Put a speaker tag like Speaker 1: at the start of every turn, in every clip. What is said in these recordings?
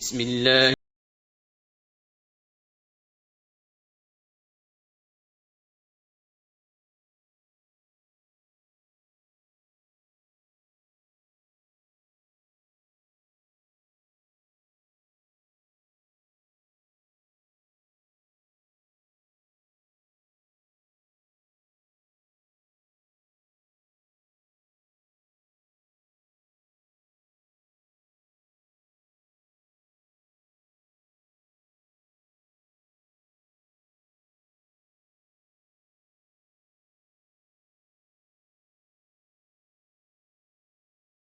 Speaker 1: بسم الله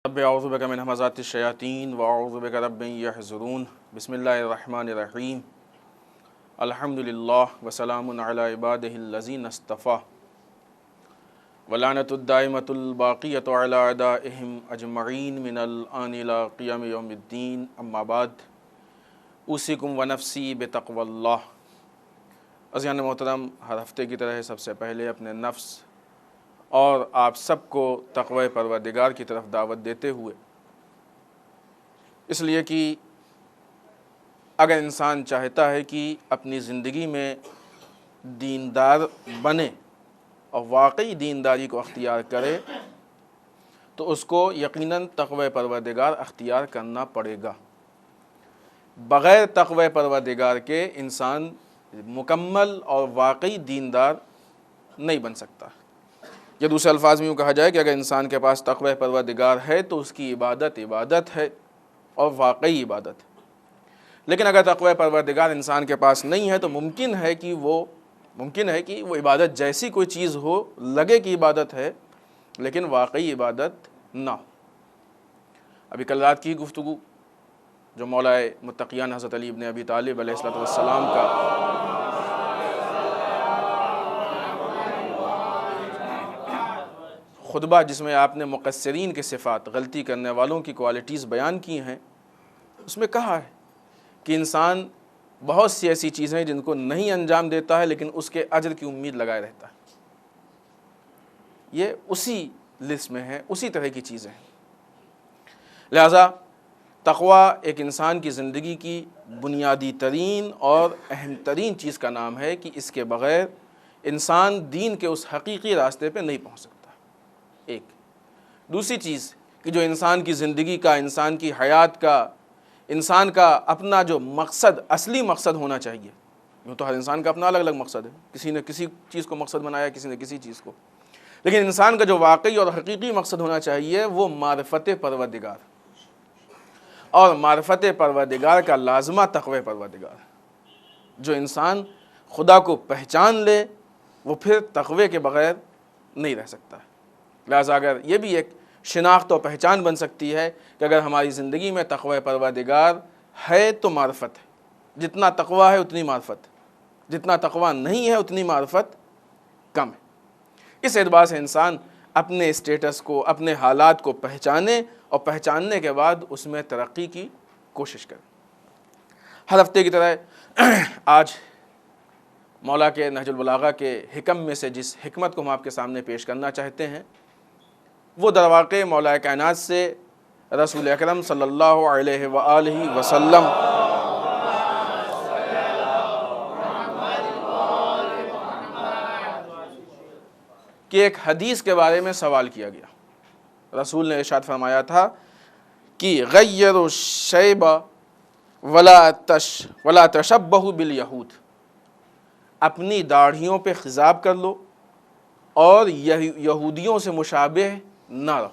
Speaker 2: رب اعوذ بک من همزات الشیاطین واعوذ بک رب ان یحضرون بسم اللہ الرحمن الرحیم الحمد للہ وسلام علی عبادہ الذین اصطفیٰ ولعنۃ الدائمۃ الباقیۃ علی اعدائہم اجمعین من الآن الی قیام یوم الدین اما بعد اوصیکم ونفسی بتقوی اللہ۔ عزیزان محترم، ہر ہفتے کی طرح سب سے پہلے اپنے نفس اور آپ سب کو تقوی پروردگار کی طرف دعوت دیتے ہوئے، اس لیے کہ اگر انسان چاہتا ہے کہ اپنی زندگی میں دیندار بنے اور واقعی دینداری کو اختیار کرے تو اس کو یقیناً تقوی پروردگار اختیار کرنا پڑے گا۔ بغیر تقوی پروردگار کے انسان مکمل اور واقعی دیندار نہیں بن سکتا۔ یا دوسرے الفاظ میں یوں کہا جائے کہ اگر انسان کے پاس تقوی پروردگار ہے تو اس کی عبادت ہے اور واقعی عبادت ہے، لیکن اگر تقوی پروردگار انسان کے پاس نہیں ہے تو ممکن ہے کہ وہ عبادت جیسی کوئی چیز ہو، لگے کہ عبادت ہے لیکن واقعی عبادت نہ ہو۔ ابھی کل رات کی گفتگو جو مولا متقیان حضرت علی ابن ابی طالب علیہ السلام کا خطبہ، جس میں آپ نے مقصرین کے صفات، غلطی کرنے والوں کی کوالٹیز بیان کی ہیں، اس میں کہا ہے کہ انسان بہت سی ایسی چیزیں جن کو نہیں انجام دیتا ہے لیکن اس کے اجر کی امید لگائے رہتا ہے۔ یہ اسی لسٹ میں ہے، اسی طرح کی چیزیں ہیں۔ لہذا تقوی ایک انسان کی زندگی کی بنیادی ترین اور اہم ترین چیز کا نام ہے کہ اس کے بغیر انسان دین کے اس حقیقی راستے پہ نہیں پہنچ سکتا۔ ایک دوسری چیز کہ جو انسان کی زندگی کا، انسان کی حیات کا، انسان کا اپنا جو مقصد، اصلی مقصد ہونا چاہیے۔ یوں تو ہر انسان کا اپنا الگ الگ مقصد ہے، کسی نے کسی چیز کو مقصد بنایا، کسی نے کسی چیز کو، لیکن انسان کا جو واقعی اور حقیقی مقصد ہونا چاہیے وہ معرفت پروردگار، اور معرفت پروردگار کا لازمہ تقوی پروردگار۔ جو انسان خدا کو پہچان لے وہ پھر تقوی کے بغیر نہیں رہ سکتا۔ لہٰذا اگر یہ بھی ایک شناخت و پہچان بن سکتی ہے کہ اگر ہماری زندگی میں تقوی پروردگار ہے تو معرفت ہے، جتنا تقوی ہے اتنی معرفت، جتنا تقوی نہیں ہے اتنی معرفت کم ہے۔ اس اعتبار سے انسان اپنے اسٹیٹس کو، اپنے حالات کو پہچانے اور پہچاننے کے بعد اس میں ترقی کی کوشش کرے۔ ہر ہفتے کی طرح آج مولا کے نہج البلاغہ کے حکم میں سے جس حکمت کو ہم آپ کے سامنے پیش کرنا چاہتے ہیں وہ در واقع مولا کائنات سے رسول اکرم صلی اللہ علیہ وآلہ وسلم کی ایک حدیث کے بارے میں سوال کیا گیا۔ رسول نے ارشاد فرمایا تھا کہ غیروا الشیب ولا تشبہوا بالیہود، اپنی داڑھیوں پہ خضاب کر لو اور یہودیوں سے مشابہ نہ رہو۔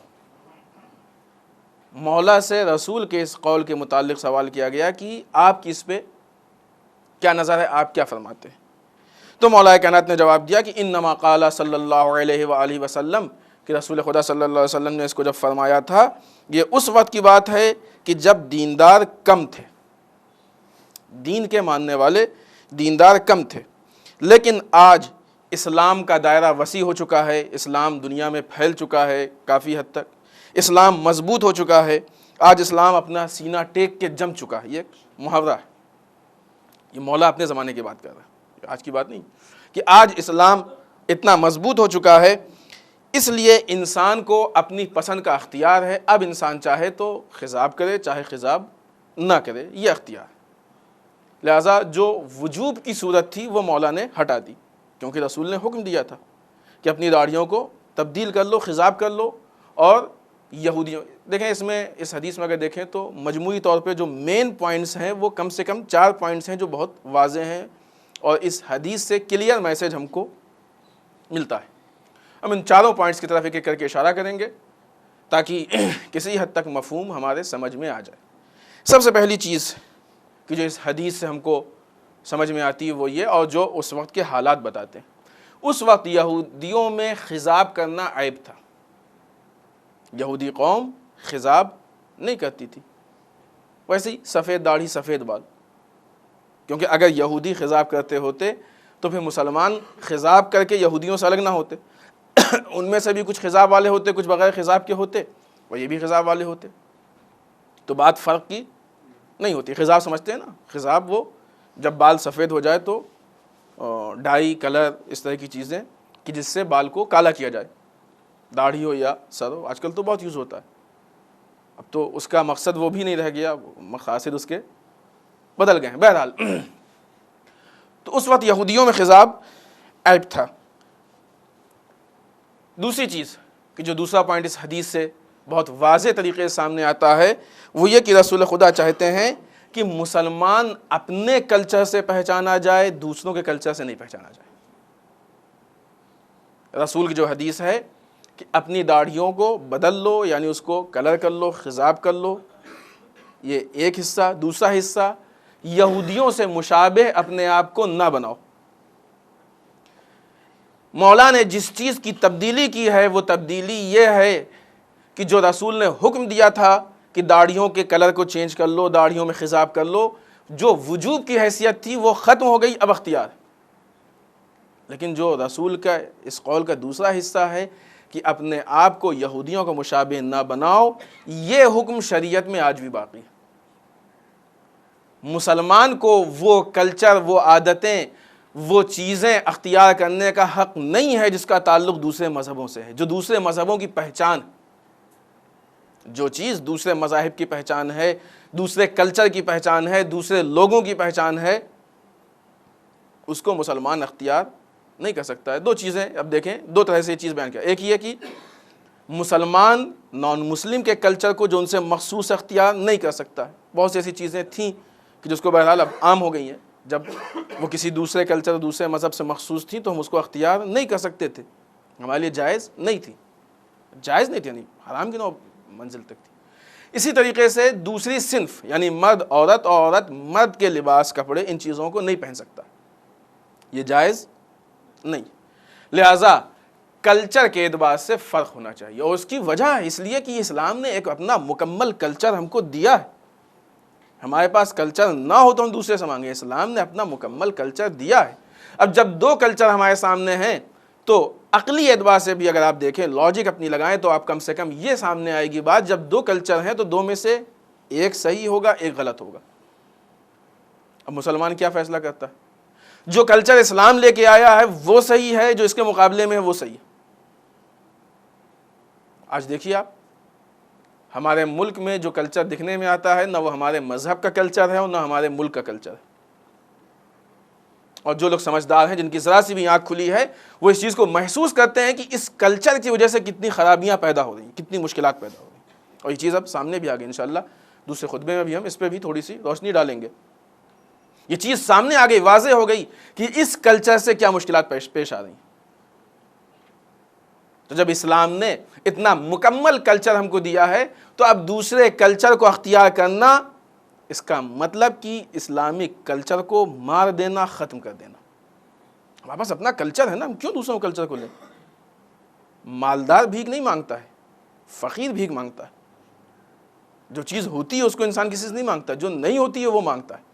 Speaker 2: مولا سے رسول کے اس قول کے متعلق سوال کیا گیا کہ آپ کی اس پہ کیا نظر ہے، آپ کیا فرماتے ہیں؟ تو مولا کائنات نے جواب دیا کہ انما قال صلی اللہ علیہ وآلہ وسلم، کہ رسول خدا صلی اللہ علیہ وسلم نے اس کو جب فرمایا تھا یہ اس وقت کی بات ہے کہ جب دیندار کم تھے، دین کے ماننے والے دیندار کم تھے، لیکن آج اسلام کا دائرہ وسیع ہو چکا ہے، اسلام دنیا میں پھیل چکا ہے کافی حد تک، اسلام مضبوط ہو چکا ہے، آج اسلام اپنا سینہ ٹیک کے جم چکا ہے۔ یہ ایک محاورہ ہے، یہ مولا اپنے زمانے کی بات کر رہا ہے، آج کی بات نہیں، کہ آج اسلام اتنا مضبوط ہو چکا ہے، اس لیے انسان کو اپنی پسند کا اختیار ہے۔ اب انسان چاہے تو خضاب کرے، چاہے خضاب نہ کرے، یہ اختیار۔ لہٰذا جو وجوب کی صورت تھی وہ مولا نے ہٹا دی، کیونکہ رسول نے حکم دیا تھا کہ اپنی داڑھیوں کو تبدیل کر لو، خضاب کر لو۔ اور یہودیوں، دیکھیں اس حدیث میں اگر دیکھیں تو مجموعی طور پہ جو مین پوائنٹس ہیں وہ کم سے کم 4 پوائنٹس ہیں جو بہت واضح ہیں، اور اس حدیث سے کلیئر میسج ہم کو ملتا ہے۔ ہم ان 4 پوائنٹس کی طرف ایک ایک کر کے اشارہ کریں گے تاکہ کسی حد تک مفہوم ہمارے سمجھ میں آ جائے۔ سب سے پہلی چیز کہ جو اس حدیث سے ہم کو سمجھ میں آتی ہے وہ یہ، اور جو اس وقت کے حالات بتاتے ہیں۔ اس وقت یہودیوں میں خضاب کرنا عیب تھا، یہودی قوم خضاب نہیں کرتی تھی، ویسے ہی سفید داڑھی سفید بال، کیونکہ اگر یہودی خضاب کرتے ہوتے تو پھر مسلمان خضاب کر کے یہودیوں سے الگ نہ ہوتے، ان میں سے بھی کچھ خضاب والے ہوتے، کچھ بغیر خضاب کے ہوتے، اور یہ بھی خضاب والے ہوتے، تو بات فرق کی نہیں ہوتی۔ خضاب سمجھتے ہیں نا، خضاب وہ جب بال سفید ہو جائے تو ڈائی کلر اس طرح کی چیزیں کہ جس سے بال کو کالا کیا جائے، داڑھی ہو یا سر ہو، آج کل تو بہت یوز ہوتا ہے، اب تو اس کا مقصد وہ بھی نہیں رہ گیا، مقاصد اس کے بدل گئے ہیں۔ بہرحال تو اس وقت یہودیوں میں خضاب عیب تھا۔ دوسری چیز کہ جو دوسرا پوائنٹ اس حدیث سے بہت واضح طریقے سے سامنے آتا ہے وہ یہ کہ رسول خدا چاہتے ہیں کہ مسلمان اپنے کلچر سے پہچانا جائے، دوسروں کے کلچر سے نہیں پہچانا جائے۔ رسول کی جو حدیث ہے کہ اپنی داڑھیوں کو بدل لو، یعنی اس کو کلر کر لو، خضاب کر لو، یہ ایک حصہ۔ دوسرا حصہ، یہودیوں سے مشابہ اپنے آپ کو نہ بناؤ۔ مولا نے جس چیز کی تبدیلی کی ہے وہ تبدیلی یہ ہے کہ جو رسول نے حکم دیا تھا کہ داڑھیوں کے کلر کو چینج کر لو، داڑھیوں میں خضاب کر لو، جو وجوب کی حیثیت تھی وہ ختم ہو گئی، اب اختیار۔ لیکن جو رسول کا اس قول کا دوسرا حصہ ہے کہ اپنے آپ کو یہودیوں کو مشابہ نہ بناؤ، یہ حکم شریعت میں آج بھی باقی ہے۔ مسلمان کو وہ کلچر، وہ عادتیں، وہ چیزیں اختیار کرنے کا حق نہیں ہے جس کا تعلق دوسرے مذہبوں سے ہے، جو دوسرے مذہبوں کی پہچان، جو چیز دوسرے مذاہب کی پہچان ہے، دوسرے کلچر کی پہچان ہے، دوسرے لوگوں کی پہچان ہے، اس کو مسلمان اختیار نہیں کر سکتا ہے۔ 2 چیزیں اب دیکھیں، 2 طرح سے یہ چیز بیان کیا۔ ایک یہ کہ مسلمان نان مسلم کے کلچر کو جو ان سے مخصوص اختیار نہیں کر سکتا ہے۔ بہت سی ایسی چیزیں تھیں کہ جس کو بہرحال اب عام ہو گئی ہیں، جب وہ کسی دوسرے کلچر، دوسرے مذہب سے مخصوص تھیں تو ہم اس کو اختیار نہیں کر سکتے تھے، ہمارے لیے جائز نہیں تھی، یعنی حرام کی نو منزل تک تھی۔ اسی طریقے سے دوسری صنف یعنی مرد عورت اور عورت مرد کے لباس کپڑے ان چیزوں کو نہیں پہن سکتا، یہ جائز نہیں۔ لہٰذا کلچر کے اعتبار سے فرق ہونا چاہیے، اور اس کی وجہ ہے اس لیے کہ اسلام نے ایک اپنا مکمل کلچر ہم کو دیا ہے۔ ہمارے پاس کلچر نہ ہو تو ہم دوسرے سے مانگیں، اسلام نے اپنا مکمل کلچر دیا ہے۔ اب جب 2 کلچر ہمارے سامنے ہیں تو عقلی اعتبار سے بھی اگر آپ دیکھیں، لاجک اپنی لگائیں تو آپ کم سے کم یہ سامنے آئے گی بات، جب 2 کلچر ہیں تو 2 میں سے ایک صحیح ہوگا، ایک غلط ہوگا۔ اب مسلمان کیا فیصلہ کرتا ہے؟ جو کلچر اسلام لے کے آیا ہے وہ صحیح ہے، جو اس کے مقابلے میں ہے وہ صحیح ہے۔ آج دیکھیے آپ، ہمارے ملک میں جو کلچر دکھنے میں آتا ہے نہ وہ ہمارے مذہب کا کلچر ہے اور نہ ہمارے ملک کا کلچر ہے، اور جو لوگ سمجھدار ہیں، جن کی ذرا سی بھی آنکھ کھلی ہے، وہ اس چیز کو محسوس کرتے ہیں کہ اس کلچر کی وجہ سے کتنی خرابیاں پیدا ہو رہی ہیں، کتنی مشکلات پیدا ہو رہی ہیں، اور یہ چیز اب سامنے بھی آ گئی۔ انشاءاللہ دوسرے خطبے میں بھی ہم اس پہ بھی تھوڑی سی روشنی ڈالیں گے۔ یہ چیز سامنے آ گئی، واضح ہو گئی کہ اس کلچر سے کیا مشکلات پیش آ رہی ہیں۔ تو جب اسلام نے اتنا مکمل کلچر ہم کو دیا ہے تو اب دوسرے کلچر کو اختیار کرنا، اس کا مطلب کہ اسلامک کلچر کو مار دینا، ختم کر دینا۔ ہمارے پاس اپنا کلچر ہے نا، ہم کیوں دوسروں کلچر کو لیں؟ مالدار بھیک نہیں مانگتا ہے، فقیر بھیک مانگتا ہے۔ جو چیز ہوتی ہے اس کو انسان کسی سے نہیں مانگتا، جو نہیں ہوتی ہے وہ مانگتا ہے۔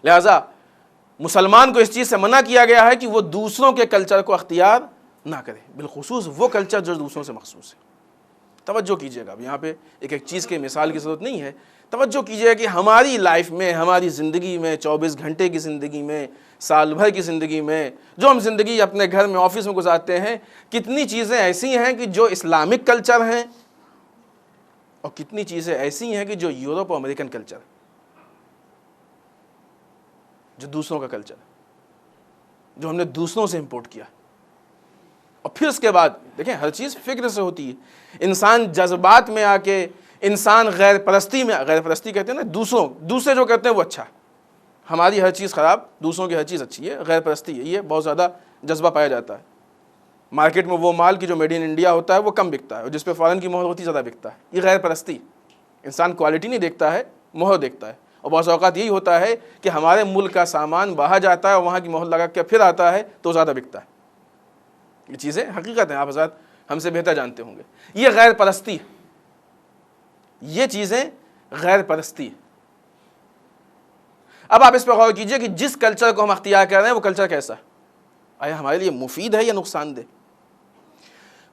Speaker 2: لہٰذا مسلمان کو اس چیز سے منع کیا گیا ہے کہ وہ دوسروں کے کلچر کو اختیار نہ کرے، بالخصوص وہ کلچر جو دوسروں سے مخصوص ہے۔ توجہ کیجئے گا، اب یہاں پہ ایک ایک چیز کے مثال کی ضرورت نہیں ہے، توجہ کیجئے کہ ہماری لائف میں، ہماری زندگی میں، 24 گھنٹے کی زندگی میں، سال بھر کی زندگی میں، جو ہم زندگی اپنے گھر میں، آفس میں گزارتے ہیں، کتنی چیزیں ایسی ہیں کہ جو اسلامک کلچر ہیں اور کتنی چیزیں ایسی ہیں کہ جو یورپ اور امریکن کلچر، جو دوسروں کا کلچر، جو ہم نے دوسروں سے امپورٹ کیا. اور پھر اس کے بعد دیکھیں ہر چیز فکر سے ہوتی ہے. انسان جذبات میں آ کے، انسان غیر پرستی میں، غیر پرستی کہتے ہیں نا دوسرے جو کرتے ہیں وہ اچھا، ہماری ہر چیز خراب، دوسروں کی ہر چیز اچھی ہے، غیر پرستی ہے. یہ بہت زیادہ جذبہ پایا جاتا ہے. مارکیٹ میں وہ مال کی جو میڈ ان انڈیا ہوتا ہے وہ کم بکتا ہے، اور جس پہ فارن کی مہر ہوتی ہے زیادہ بکتا ہے. یہ غیر پرستی. انسان کوالٹی نہیں دیکھتا ہے، مہر دیکھتا ہے. اور بعض اوقات یہی ہوتا ہے کہ ہمارے ملک کا سامان باہر جاتا ہے اور وہاں کی مہر لگا کے پھر آتا ہے تو زیادہ بکتا ہے. یہ چیزیں حقیقت ہیں، آپ حضرات ہم سے بہتر جانتے ہوں گے. یہ غیر پرستی، یہ چیزیں غیر پرستی. اب آپ اس پہ غور کیجئے کہ جس کلچر کو ہم اختیار کر رہے ہیں وہ کلچر کیسا ہے؟ آیا ہمارے لیے مفید ہے یا نقصان دہ؟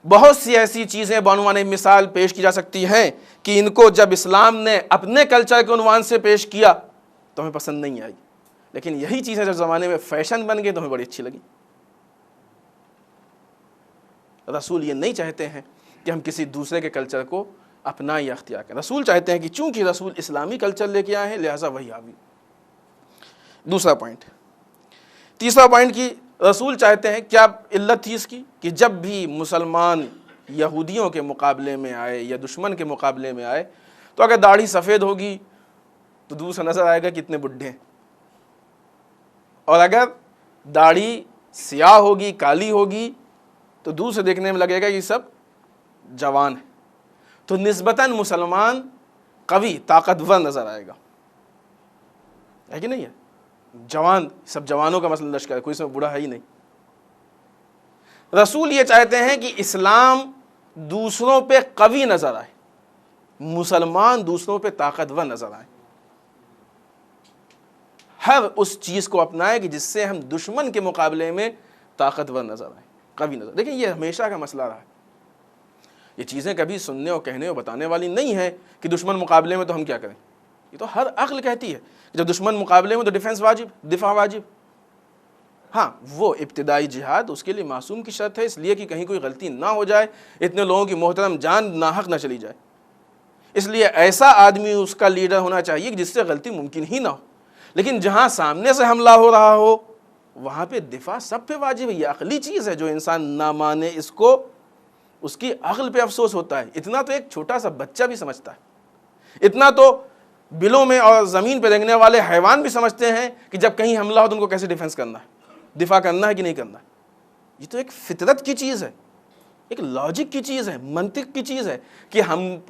Speaker 2: بہت سی ایسی چیزیں بعنوان مثال پیش کی جا سکتی ہیں کہ ان کو جب اسلام نے اپنے کلچر کے عنوان سے پیش کیا تو ہمیں پسند نہیں آئی، لیکن یہی چیزیں جب زمانے میں فیشن بن گئی تو ہمیں بڑی اچھی لگی. رسول یہ نہیں چاہتے ہیں کہ ہم کسی دوسرے کے کلچر کو اپنا یا اختیار کریں. رسول چاہتے ہیں کہ چونکہ رسول اسلامی کلچر لے کے آئے ہیں لہٰذا وہی آوی. دوسرا پوائنٹ. تیسرا پوائنٹ کی رسول چاہتے ہیں، کیا علت تھی اس کی، کہ جب بھی مسلمان یہودیوں کے مقابلے میں آئے یا دشمن کے مقابلے میں آئے تو اگر داڑھی سفید ہوگی تو دور سے نظر آئے گا کتنے بڈھے ہیں، اور اگر داڑھی سیاہ ہوگی، کالی ہوگی تو دور سے دیکھنے میں لگے گا یہ سب جوان ہیں. تو نسبتاً مسلمان قوی، طاقتور نظر آئے گا، ہے کہ نہیں ہے؟ جوان، سب جوانوں کا مثلا لشکر ہے، کوئی اس میں بوڑھا ہے ہی نہیں. رسول یہ چاہتے ہیں کہ اسلام دوسروں پہ قوی نظر آئے، مسلمان دوسروں پہ طاقتور نظر آئے. ہر اس چیز کو اپنائے کہ جس سے ہم دشمن کے مقابلے میں طاقتور نظر آئے، قوی نظر. دیکھیں یہ ہمیشہ کا مسئلہ رہا ہے. یہ چیزیں کبھی سننے اور کہنے اور بتانے والی نہیں ہے کہ دشمن مقابلے میں تو ہم کیا کریں. یہ تو ہر عقل کہتی ہے کہ جب دشمن مقابلے میں تو ڈیفنس واجب، دفاع واجب. ہاں وہ ابتدائی جہاد اس کے لیے معصوم کی شرط ہے، اس لیے کہ کہیں کوئی غلطی نہ ہو جائے، اتنے لوگوں کی محترم جان ناحق نہ چلی جائے. اس لیے ایسا آدمی اس کا لیڈر ہونا چاہیے کہ جس سے غلطی ممکن ہی نہ ہو. لیکن جہاں سامنے سے حملہ ہو رہا ہو وہاں پہ دفاع سب پہ واجب ہے. یہ عقلی چیز ہے، جو انسان نہ مانے اس کو، اس کی عقل پہ افسوس ہوتا ہے. اتنا تو ایک چھوٹا سا بچہ بھی سمجھتا ہے، اتنا تو بلوں میں اور زمین پہ رینگنے والے حیوان بھی سمجھتے ہیں کہ جب کہیں حملہ ہو تو ان کو کیسے ڈیفنس کرنا ہے، دفاع کرنا ہے کہ نہیں کرنا ہے. یہ تو ایک فطرت کی چیز ہے، ایک لاجک کی چیز ہے، منطق کی چیز ہے کہ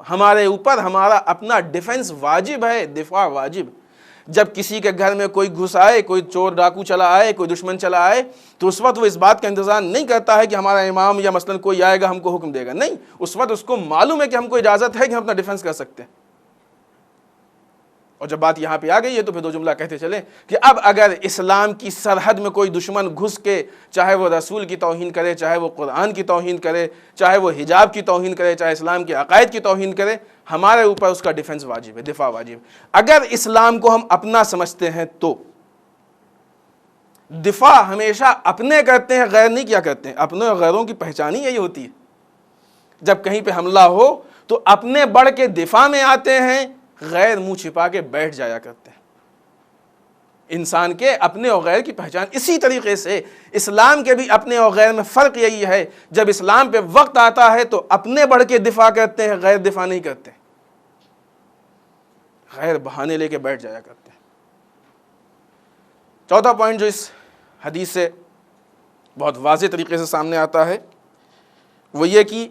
Speaker 2: ہمارے اوپر ہمارا اپنا ڈیفنس واجب ہے، دفاع واجب. جب کسی کے گھر میں کوئی گھس آئے، کوئی چور ڈاکو چلا آئے، کوئی دشمن چلا آئے تو اس وقت وہ اس بات کا انتظار نہیں کرتا ہے کہ ہمارا امام یا مثلا کوئی آئے گا ہم کو حکم دے گا. نہیں، اس وقت اس کو معلوم ہے کہ ہم کو اجازت ہے کہ ہم اپنا ڈیفنس کر سکتے ہیں. اور جب بات یہاں پہ آ گئی ہے تو پھر دو جملہ کہتے چلیں کہ اب اگر اسلام کی سرحد میں کوئی دشمن گھس کے چاہے وہ رسول کی توہین کرے، چاہے وہ قرآن کی توہین کرے، چاہے وہ حجاب کی توہین کرے، چاہے اسلام کے عقائد کی توہین کرے، ہمارے اوپر اس کا ڈیفنس واجب ہے، دفاع واجب. اگر اسلام کو ہم اپنا سمجھتے ہیں تو دفاع ہمیشہ اپنے کرتے ہیں، غیر نہیں کیا کرتے ہیں. اپنے اور غیروں کی پہچان ہی یہی ہوتی ہے. جب کہیں پہ حملہ ہو تو اپنے بڑھ کے دفاع میں آتے ہیں، غیر منہ چھپا کے بیٹھ جایا کرتے ہیں. انسان کے اپنے اور غیر کی پہچان اسی طریقے سے اسلام کے بھی اپنے اور غیر میں فرق یہی ہے. جب اسلام پہ وقت آتا ہے تو اپنے بڑھ کے دفاع کرتے ہیں، غیر دفاع نہیں کرتے، غیر بہانے لے کے بیٹھ جایا کرتے ہیں. چوتھا پوائنٹ جو اس حدیث سے بہت واضح طریقے سے سامنے آتا ہے وہ یہ کہ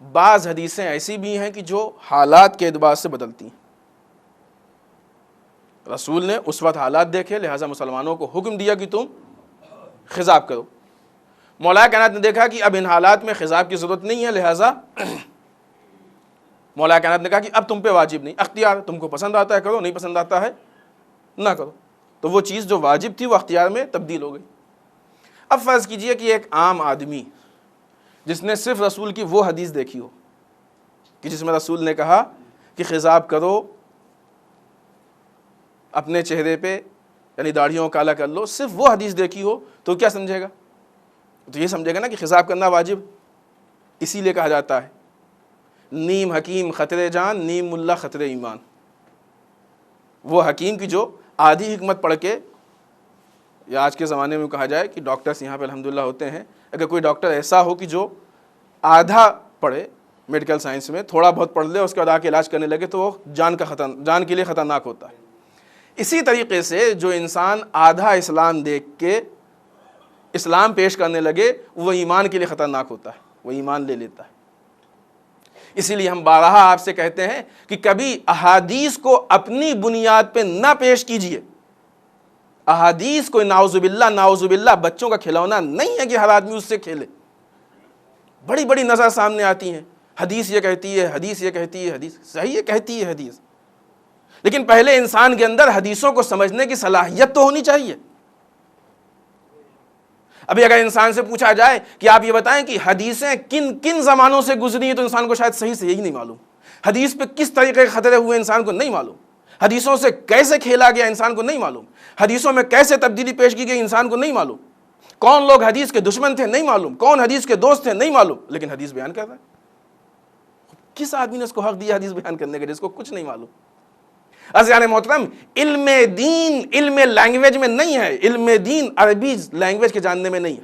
Speaker 2: بعض حدیثیں ایسی بھی ہیں کہ جو حالات کے اعتبار سے بدلتی ہیں. رسول نے اس وقت حالات دیکھے لہٰذا مسلمانوں کو حکم دیا کہ تم خضاب کرو. مولا کائنات نے دیکھا کہ اب ان حالات میں خضاب کی ضرورت نہیں ہے، لہٰذا مولا کائنات نے کہا کہ اب تم پہ واجب نہیں، اختیار، تم کو پسند آتا ہے کرو، نہیں پسند آتا ہے نہ کرو. تو وہ چیز جو واجب تھی وہ اختیار میں تبدیل ہو گئی. اب فرض کیجئے کہ ایک عام آدمی جس نے صرف رسول کی وہ حدیث دیکھی ہو کہ جس میں رسول نے کہا کہ خضاب کرو، اپنے چہرے پہ یعنی داڑھیوں کالا کر لو، صرف وہ حدیث دیکھی ہو تو کیا سمجھے گا؟ تو یہ سمجھے گا نا کہ خضاب کرنا واجب اسی لیے کہا جاتا ہے. نیم حکیم خطرے جان، نیم ملا خطرے ایمان. وہ حکیم کی جو آدھی حکمت پڑھ کے، یا آج کے زمانے میں کہا جائے کہ ڈاکٹرس یہاں پہ الحمدللہ ہوتے ہیں، اگر کوئی ڈاکٹر ایسا ہو کہ جو آدھا پڑھے میڈیکل سائنس میں، تھوڑا بہت پڑھ لے، اس کے بعد آ کے علاج کرنے لگے، تو وہ جان کے لیے خطرناک ہوتا ہے. اسی طریقے سے جو انسان آدھا اسلام دیکھ کے اسلام پیش کرنے لگے، وہ ایمان کے لیے خطرناک ہوتا ہے، وہ ایمان لے لیتا ہے. اسی لیے ہم بارہا آپ سے کہتے ہیں کہ کبھی احادیث کو اپنی بنیاد پہ نہ پیش کیجئے. احادیث کوئی نعوذ باللہ بچوں کا کھلونا نہیں ہے کہ ہر آدمی اس سے کھیلے. بڑی بڑی نظر سامنے آتی ہیں، حدیث یہ کہتی ہے، حدیث یہ کہتی ہے، حدیث صحیح ہے کہتی ہے حدیث، لیکن پہلے انسان کے اندر حدیثوں کو سمجھنے کی صلاحیت تو ہونی چاہیے. ابھی اگر انسان سے پوچھا جائے کہ آپ یہ بتائیں کہ حدیثیں کن کن زمانوں سے گزری ہیں، تو انسان کو شاید صحیح سے یہی نہیں معلوم. حدیث پہ کس طریقے کے خطرے ہوئے انسان کو نہیں معلوم. حدیثوں سے کیسے کھیلا گیا انسان کو نہیں معلوم. حدیثوں میں کیسے تبدیلی پیش کی گئی انسان کو نہیں معلوم. کون لوگ حدیث کے دشمن تھے نہیں معلوم، کون حدیث کے دوست تھے نہیں معلوم، لیکن حدیث بیان کر رہا ہے. کس آدمی نے اس کو حق دیا حدیث بیان کرنے کا جس کو کچھ نہیں معلوم؟ عزیزان محترم، علم دین علم لینگویج میں نہیں ہے. علم دین عربی لینگویج کے جاننے میں نہیں ہے.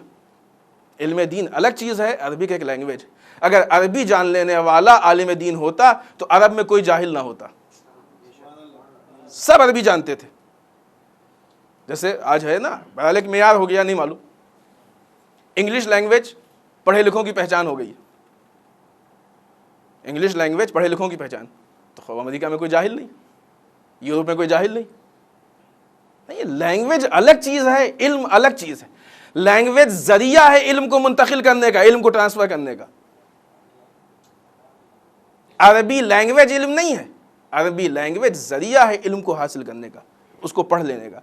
Speaker 2: علم دین الگ چیز ہے، عربی کا ایک لینگویج. اگر عربی جان لینے والا عالم دین ہوتا تو عرب میں کوئی جاہل نہ ہوتا، سب عربی جانتے تھے. جیسے آج ہے نا، بہرحال ایک معیار ہو گیا نہیں معلوم. انگلش لینگویج پڑھے لکھوں کی پہچان ہو گئی. انگلش لینگویج پڑھے لکھوں کی پہچان. تو امریکہ میں کوئی جاہل نہیں، یورپ میں کوئی جاہل نہیں. نہیں، لینگویج الگ چیز ہے، علم الگ چیز ہے. لینگویج ذریعہ ہے علم کو منتقل کرنے کا، علم کو ٹرانسفر کرنے کا. عربی لینگویج علم نہیں ہے، عربی لینگویج ذریعہ ہے علم کو حاصل کرنے کا، اس کو پڑھ لینے کا.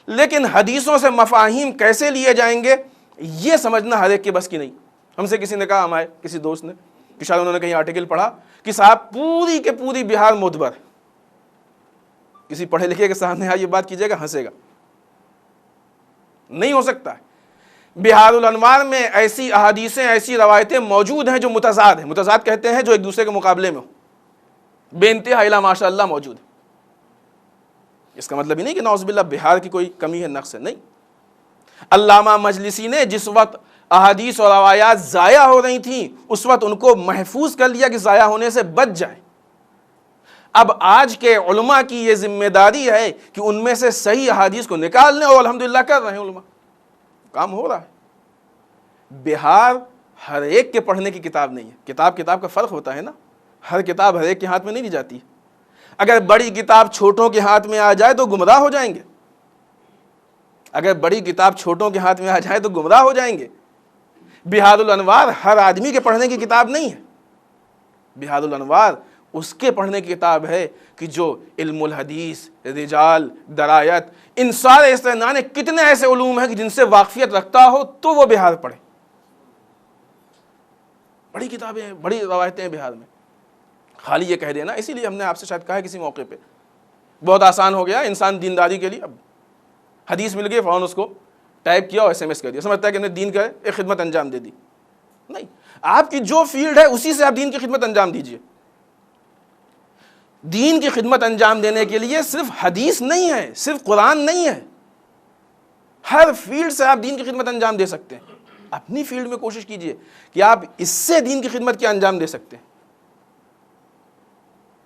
Speaker 2: لیکن حدیثوں سے مفاہیم کیسے لیے جائیں گے یہ سمجھنا ہر ایک کے بس کی نہیں. ہم سے کسی نے کہا، ہمارے کسی دوست نے، کہ شاید انہوں نے کہیں آرٹیکل پڑھا کہ صاحب پوری کے پوری بہار معتبر. کسی پڑھے لکھے کے سامنے یہ بات کیجیے گا، ہنسے گا. نہیں ہو سکتا ہے. بہار الانوار میں ایسی احادیثیں، ایسی روایتیں موجود ہیں جو متضاد ہیں. متضاد کہتے ہیں جو ایک دوسرے کے مقابلے میں ہو، بے انتہا الا ماشاء اللہ موجود ہے. اس کا مطلب ہی نہیں کہ نعوذ باللہ بہار کی کوئی کمی ہے، نقص ہے، نہیں. علامہ مجلسی نے جس وقت احادیث اور روایات ضائع ہو رہی تھیں، اس وقت ان کو محفوظ کر لیا کہ ضائع ہونے سے بچ جائیں. اب آج کے علماء کی یہ ذمہ داری ہے کہ ان میں سے صحیح احادیث کو نکال لیں، اور الحمدللہ کر رہے ہیں علماء، کام ہو رہا ہے. بہار ہر ایک کے پڑھنے کی کتاب نہیں ہے. کتاب کا فرق ہوتا ہے نا. ہر کتاب ہر ایک کے ہاتھ میں نہیں دی جاتی. اگر بڑی کتاب چھوٹوں کے ہاتھ میں آ جائے تو گمراہ ہو جائیں گے. اگر بڑی کتاب چھوٹوں کے ہاتھ میں آ جائے تو گمراہ ہو جائیں گے. بہار الانوار ہر آدمی کے پڑھنے کی کتاب نہیں ہے. بہار الانوار اس کے پڑھنے کی کتاب ہے کہ جو علم الحدیث، رجال، درایت، ان سارے استعانہ کتنے ایسے علوم ہیں کہ جن سے واقفیت رکھتا ہو تو وہ بہار پڑھے. بڑی کتابیں ہیں، بڑی روایتیں ہیں بہار میں. خالی یہ کہہ دینا، اسی لیے ہم نے آپ سے شاید کہا ہے کسی موقع پہ، بہت آسان ہو گیا انسان دینداری کے لیے. اب حدیث مل گئی، فوراً اس کو ٹائپ کیا اور SMS کر دیا، سمجھتا ہے کہ ہم نے دین کا ایک خدمت انجام دے دی. نہیں، آپ کی جو فیلڈ ہے اسی سے آپ دین کی خدمت انجام دیجئے. دین کی خدمت انجام دینے کے لیے صرف حدیث نہیں ہے، صرف قرآن نہیں ہے. ہر فیلڈ سے آپ دین کی خدمت انجام دے سکتے ہیں. اپنی فیلڈ میں کوشش کیجئے کہ آپ اس سے دین کی خدمت کیا انجام دے سکتے ہیں.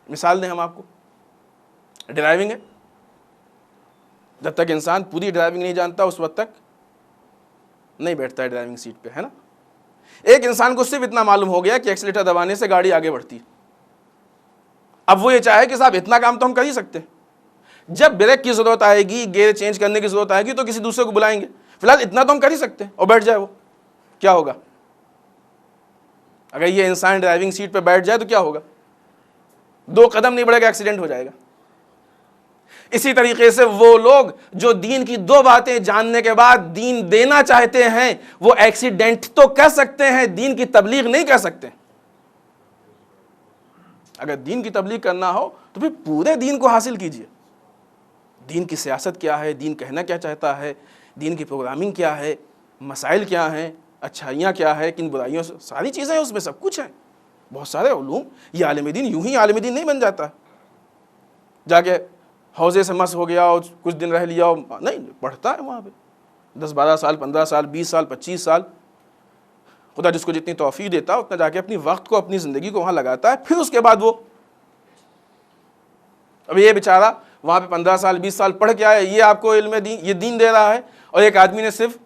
Speaker 2: مثال دیں ہم آپ کو، ڈرائیونگ ہے. جب تک انسان پوری ڈرائیونگ نہیں جانتا اس وقت تک نہیں بیٹھتا ہے ڈرائیونگ سیٹ پہ، ہے نا. ایک انسان کو صرف اتنا معلوم ہو گیا کہ ایکسیلیٹر دبانے سے گاڑی آگے بڑھتی ہے. اب وہ یہ چاہے کہ صاحب اتنا کام تو ہم کر ہی سکتے ہیں. جب بریک کی ضرورت آئے گی، گیئر چینج کرنے کی ضرورت آئے گی تو کسی دوسرے کو بلائیں گے. فی الحال اتنا تو ہم کر ہی سکتے ہیں، اور بیٹھ جائے وہ، کیا ہوگا؟ اگر یہ انسان ڈرائیونگ سیٹ پہ بیٹھ جائے تو کیا ہوگا؟ 2 قدم نہیں بڑھے گا، ایکسیڈنٹ ہو جائے گا. اسی طریقے سے وہ لوگ جو دین کی 2 باتیں جاننے کے بعد دین دینا چاہتے ہیں، وہ ایکسیڈنٹ تو کر سکتے ہیں، دین کی تبلیغ نہیں کر سکتے. اگر دین کی تبلیغ کرنا ہو تو پھر پورے دین کو حاصل کیجئے. دین کی سیاست کیا ہے، دین کہنا کیا چاہتا ہے، دین کی پروگرامنگ کیا ہے، مسائل کیا ہیں، اچھائیاں کیا ہے، کن برائیوں سے، ساری چیزیں اس میں سب کچھ ہے. بہت سارے علوم، یہ عالم دین یوں ہی عالم دین نہیں بن جاتا جا کے حوضے سے مس ہو گیا اور کچھ دن رہ لیا اور نہیں، پڑھتا ہے وہاں پہ 10 12 سال 15 سال 20 سال 25 سال، خدا جس کو جتنی توفیق دیتا ہے اتنا جا کے اپنی وقت کو اپنی زندگی کو وہاں لگاتا ہے. پھر اس کے بعد وہ اب یہ بیچارہ وہاں پہ 15 سال 20 سال پڑھ کے آیا، یہ آپ کو علم دین، یہ دین دے رہا ہے، اور ایک آدمی نے صرف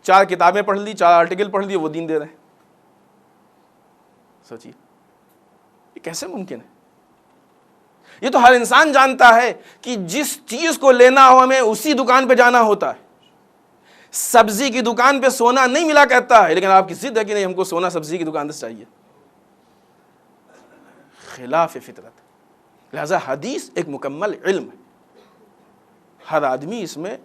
Speaker 2: 4 کتابیں پڑھ لی، 4 آرٹیکل پڑھ لیے، وہ دین دے رہے ہیں. سوچیے یہ کیسے ممکن ہے؟ یہ تو ہر انسان جانتا ہے کہ جس چیز کو لینا ہو ہمیں اسی دکان پہ جانا ہوتا ہے. سبزی کی دکان پہ سونا نہیں ملا کرتا ہے، لیکن آپ کی ضد ہے کہ نہیں ہم کو سونا سبزی کی دکان سے چاہیے، خلاف فطرت. لہذا حدیث ایک مکمل علم ہے. ہر آدمی اس میں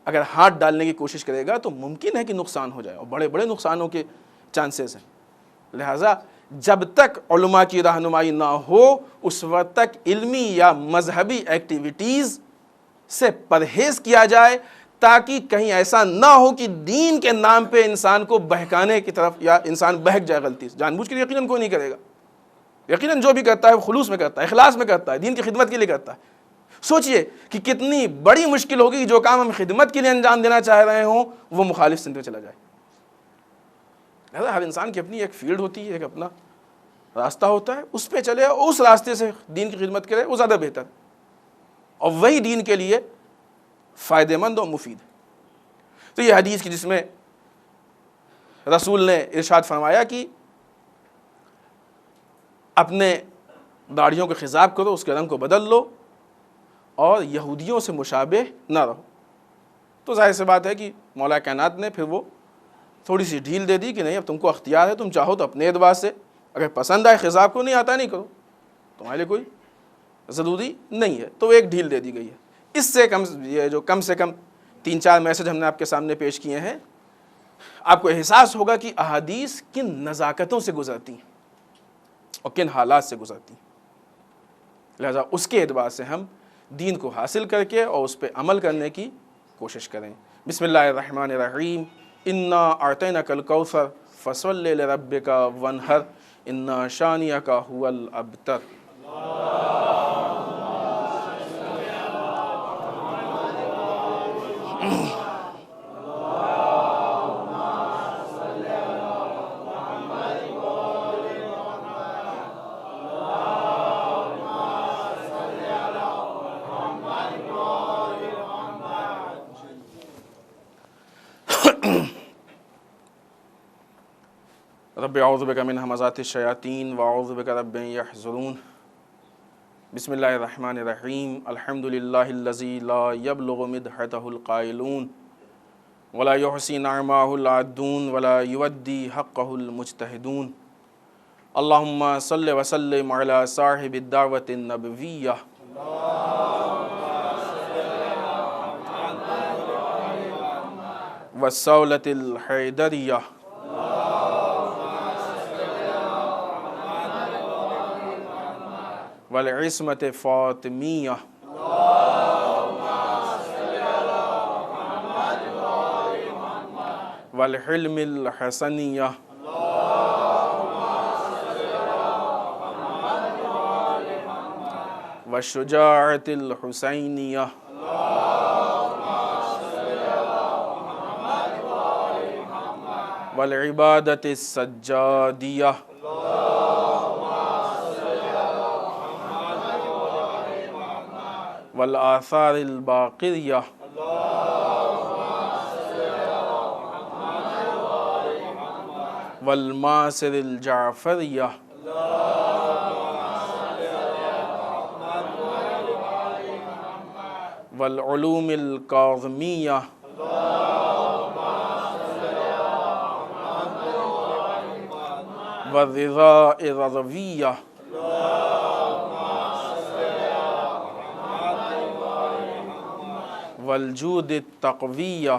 Speaker 2: اگر ہاتھ ڈالنے کی کوشش کرے گا تو ممکن ہے کہ نقصان ہو جائے، اور بڑے بڑے نقصانوں کے چانسز ہیں. لہذا جب تک علماء کی رہنمائی نہ ہو اس وقت تک علمی یا مذہبی ایکٹیویٹیز سے پرہیز کیا جائے، تاکہ کہیں ایسا نہ ہو کہ دین کے نام پہ انسان کو بہکانے کی طرف، یا انسان بہک جائے غلطی سے. جان بوجھ کے یقیناً کوئی نہیں کرے گا، یقیناً جو بھی کرتا ہے وہ خلوص میں کرتا ہے، اخلاص میں کرتا ہے، دین کی خدمت کے لیے کرتا ہے. سوچئے کہ کتنی بڑی مشکل ہوگی کہ جو کام ہم خدمت کے لیے انجام دینا چاہ رہے ہوں وہ مخالف سمت میں چلا جائے. ہر انسان کی اپنی ایک فیلڈ ہوتی ہے، ایک اپنا راستہ ہوتا ہے، اس پہ چلے اور اس راستے سے دین کی خدمت کرے، وہ زیادہ بہتر ہے، اور وہی دین کے لیے فائدہ مند اور مفید ہے. تو یہ حدیث کی جس میں رسول نے ارشاد فرمایا کہ اپنے داڑھیوں کو خضاب کرو، اس کے رنگ کو بدل لو، اور یہودیوں سے مشابہ نہ رہو. تو ظاہر سی بات ہے کہ مولا کائنات نے پھر وہ تھوڑی سی ڈھیل دے دی کہ نہیں اب تم کو اختیار ہے، تم چاہو تو اپنے اعتبار سے، اگر پسند آئے خضاب کو، نہیں آتا نہیں کرو، تمہارے لیے کوئی ضروری نہیں ہے. تو ایک ڈھیل دے دی گئی ہے. اس سے کم، یہ جو کم سے کم 3 4 میسج ہم نے آپ کے سامنے پیش کیے ہیں، آپ کو احساس ہوگا کہ احادیث کن نزاکتوں سے گزرتی ہیں اور کن حالات سے گزرتی ہیں. لہذا اس کے اعتبار سے ہم دین کو حاصل کر کے اور اس پہ عمل کرنے کی کوشش کریں. بسم اللہ الرحمن الرحیم. انا اعطیناک الکوثر فصلی لربک وانحر ان شانئک هو الابتر. رب اعوذ بک من همزات الشیاطین واعوذ بک رب ان یحضرون. بسم اللہ الرحمن الرحیم. الحمد للہ الذی لا یبلغ مدحتہ القائلون ولا یحصی نعماہ العادون ولا یودی حقہ المجتہدون. اللہم صل وسلم علی صاحب الدعوۃ النبویہ والصولۃ الحیدریہ والعصمت فاطمیہ والحلم الحسنیہ والشجاعت الحسینیہ والعبادت السجادیہ والآثار الباقیہ والماسر الجعفریہ والعلوم الکاظمیہ والرضاء الرضویہ والجود التقویہ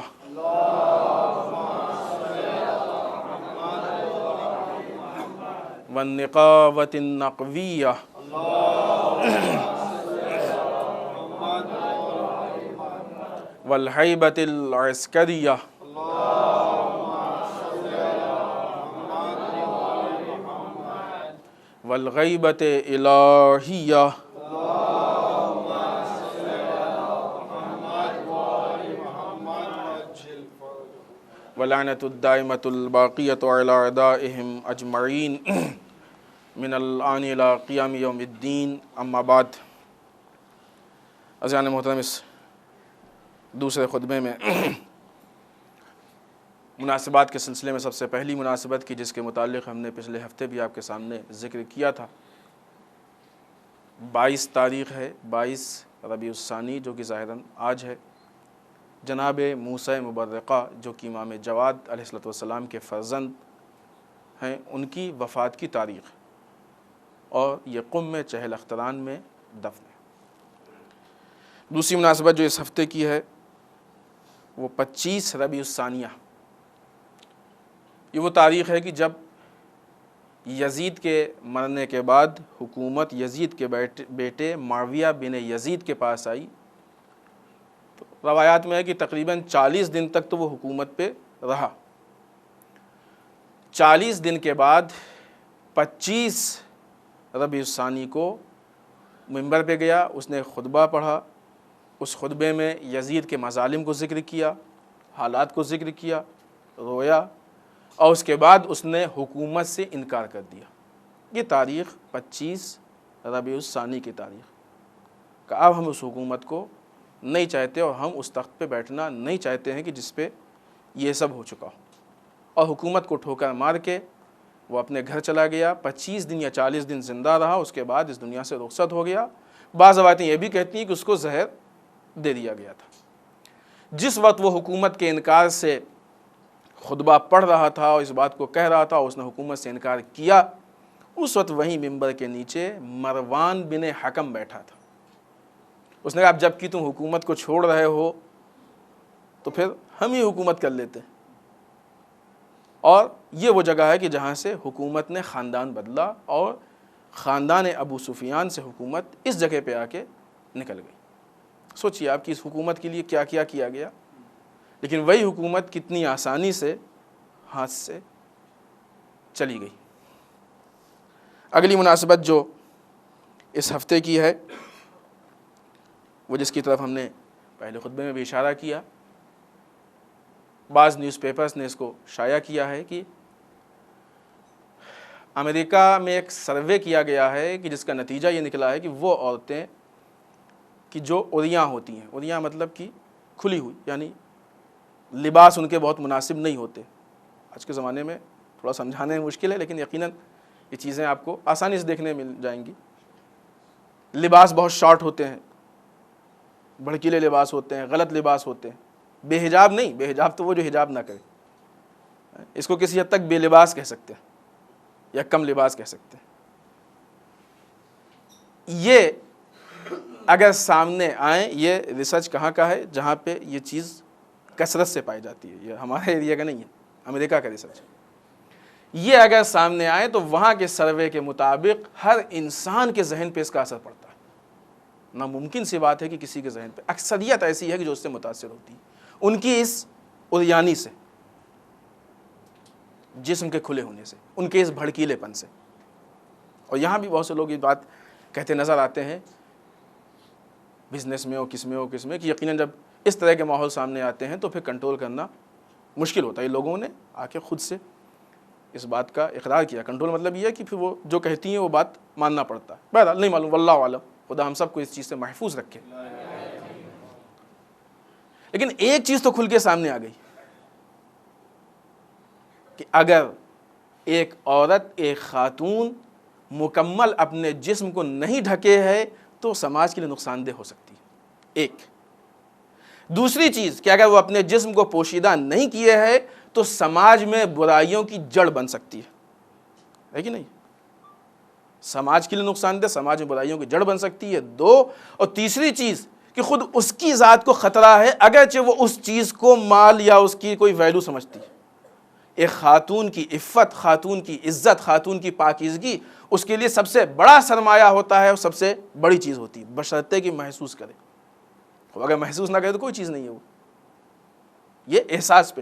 Speaker 2: والنقاوة النقویہ والہیبۃ العسکریہ والغیبت الہیہ ولعنت الدائمۃ الباقیۃ علی اعدائہم اجمعین من الآن الی قیام یوم الدین، اما بعد۔ عزیزان محترم، اس دوسرے خطبے میں مناسبات کے سلسلے میں سب سے پہلی مناسبت کی، جس کے متعلق ہم نے پچھلے ہفتے بھی آپ کے سامنے ذکر کیا تھا، 22 تاریخ ہے، 22 ربیع الثانی، جو کہ ظاہراً آج ہے۔ جناب موسیٰ مبرقہ جو کہ امام جواد علیہ السلام کے فرزند ہیں، ان کی وفات کی تاریخ، اور یہ قم چہل اختران میں دفن ہے۔ دوسری مناسبت جو اس ہفتے کی ہے وہ 25 ربیع الثانیہ، یہ وہ تاریخ ہے کہ جب یزید کے مرنے کے بعد حکومت یزید کے بیٹے معاویہ بن یزید کے پاس آئی۔ تو روایات میں ہے کہ تقریباً 40 دن تک تو وہ حکومت پہ رہا۔ 40 دن کے بعد 25 ربیع الثانی کو منبر پہ گیا، اس نے خطبہ پڑھا۔ اس خطبے میں یزید کے مظالم کو ذکر کیا، حالات کو ذکر کیا، رویا، اور اس کے بعد اس نے حکومت سے انکار کر دیا۔ یہ تاریخ 25 ربیع الثانی کی تاریخ کہ اب ہم اس حکومت کو نہیں چاہتے، اور ہم اس تخت پہ بیٹھنا نہیں چاہتے ہیں کہ جس پہ یہ سب ہو چکا ہو، اور حکومت کو ٹھوکر مار کے وہ اپنے گھر چلا گیا۔ 25 دن یا 40 دن زندہ رہا، اس کے بعد اس دنیا سے رخصت ہو گیا۔ بعض روایتیں یہ بھی کہتی ہیں کہ اس کو زہر دے دیا گیا تھا۔ جس وقت وہ حکومت کے انکار سے خطبہ پڑھ رہا تھا اور اس بات کو کہہ رہا تھا، اور اس نے حکومت سے انکار کیا، اس وقت وہیں منبر کے نیچے مروان بن حکم بیٹھا تھا۔ اس نے کہا اب جب کہ تم حکومت کو چھوڑ رہے ہو تو پھر ہم ہی حکومت کر لیتے ہیں۔ اور یہ وہ جگہ ہے کہ جہاں سے حکومت نے خاندان بدلا، اور خاندان ابو سفیان سے حکومت اس جگہ پہ آ کے نکل گئی۔ سوچیے آپ کی اس حکومت کے لیے کیا کیا کیا گیا، لیکن وہی حکومت کتنی آسانی سے ہاتھ سے چلی گئی۔ اگلی مناسبت جو اس ہفتے کی ہے وہ جس کی طرف ہم نے پہلے خطبے میں بھی اشارہ کیا، بعض نیوز پیپرز نے اس کو شائع کیا ہے کہ امریکہ میں ایک سروے کیا گیا ہے کہ جس کا نتیجہ یہ نکلا ہے کہ وہ عورتیں کہ جو عریاں ہوتی ہیں، عریاں مطلب کہ کھلی ہوئی، یعنی لباس ان کے بہت مناسب نہیں ہوتے۔ آج کے زمانے میں تھوڑا سمجھانے میں مشکل ہے، لیکن یقیناً یہ چیزیں آپ کو آسانی سے دیکھنے مل جائیں گی۔ لباس بہت شارٹ ہوتے ہیں، بھڑکیلے لباس ہوتے ہیں، غلط لباس ہوتے ہیں۔ بے حجاب نہیں، بے حجاب تو وہ جو حجاب نہ کرے، اس کو کسی حد تک بے لباس کہہ سکتے ہیں یا کم لباس کہہ سکتے ہیں۔ یہ اگر سامنے آئیں، یہ ریسرچ کہاں کا ہے جہاں پہ یہ چیز کثرت سے پائی جاتی ہے، یہ ہمارے ایریا کا نہیں ہے، امریکہ کا ریسرچ۔ یہ اگر سامنے آئے تو وہاں کے سروے کے مطابق ہر انسان کے ذہن پہ اس کا اثر پڑتا ہے۔ ناممکن سی بات ہے کہ کسی کے ذہن پہ، اکثریت ایسی ہے کہ جو اس سے متاثر ہوتی ہے، ان کی اس عریانی سے، جسم کے کھلے ہونے سے، ان کے اس بھڑکیلے پن سے۔ اور یہاں بھی بہت سے لوگ یہ بات کہتے نظر آتے ہیں، بزنس میں ہو، کس میں کہ یقیناً جب اس طرح کے ماحول سامنے آتے ہیں تو پھر کنٹرول کرنا مشکل ہوتا ہے۔ لوگوں نے آ کے خود سے اس بات کا اقرار کیا۔ کنٹرول مطلب یہ ہے کہ پھر وہ جو کہتی ہیں وہ بات ماننا پڑتا ہے۔ بہرحال نہیں معلوم، واللہ عالم، خدا ہم سب کو اس چیز سے محفوظ رکھے۔ لیکن ایک چیز تو کھل کے سامنے آ گئی کہ اگر ایک عورت، ایک خاتون مکمل اپنے جسم کو نہیں ڈھکے ہے تو سماج کے لیے نقصان دہ ہو سکتی ہے، ایک۔ دوسری چیز کہ اگر وہ اپنے جسم کو پوشیدہ نہیں کیے ہے تو سماج میں برائیوں کی جڑ بن سکتی ہے کہ نہیں؟ سماج کے لیے نقصان دہ، سماج میں برائیوں کی جڑ بن سکتی ہے، دو۔ اور تیسری چیز کہ خود اس کی ذات کو خطرہ ہے، اگرچہ وہ اس چیز کو مال یا اس کی کوئی ویلیو سمجھتی ہے۔ ایک خاتون کی عفت، خاتون کی عزت، خاتون کی پاکیزگی اس کے لیے سب سے بڑا سرمایہ ہوتا ہے، اور سب سے بڑی چیز ہوتی ہے، بشرطے کہ محسوس کرے۔ اگر محسوس نہ کرے تو کوئی چیز نہیں ہے وہ، یہ احساس پہ۔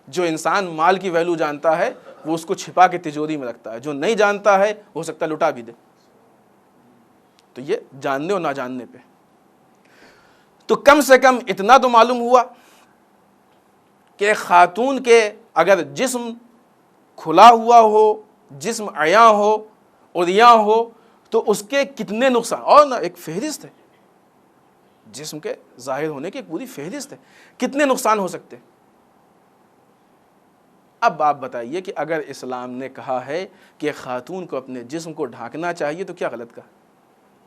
Speaker 2: جو انسان مال کی ویلیو جانتا ہے وہ اس کو چھپا کے تجوری میں رکھتا ہے، جو نہیں جانتا ہے ہو سکتا ہے لٹا بھی دے۔ تو یہ جاننے اور نہ جاننے پہ۔ تو کم سے کم اتنا تو معلوم ہوا کہ خاتون کے اگر جسم کھلا ہوا ہو، جسم عیاں ہو، عریاں ہو، تو اس کے کتنے نقصان، اور نہ ایک فہرست ہے، جسم کے ظاہر ہونے کی ایک پوری فہرست ہے، کتنے نقصان ہو سکتے۔ اب آپ بتائیے کہ اگر اسلام نے کہا ہے کہ خاتون کو اپنے جسم کو ڈھانکنا چاہیے تو کیا غلط کہا؟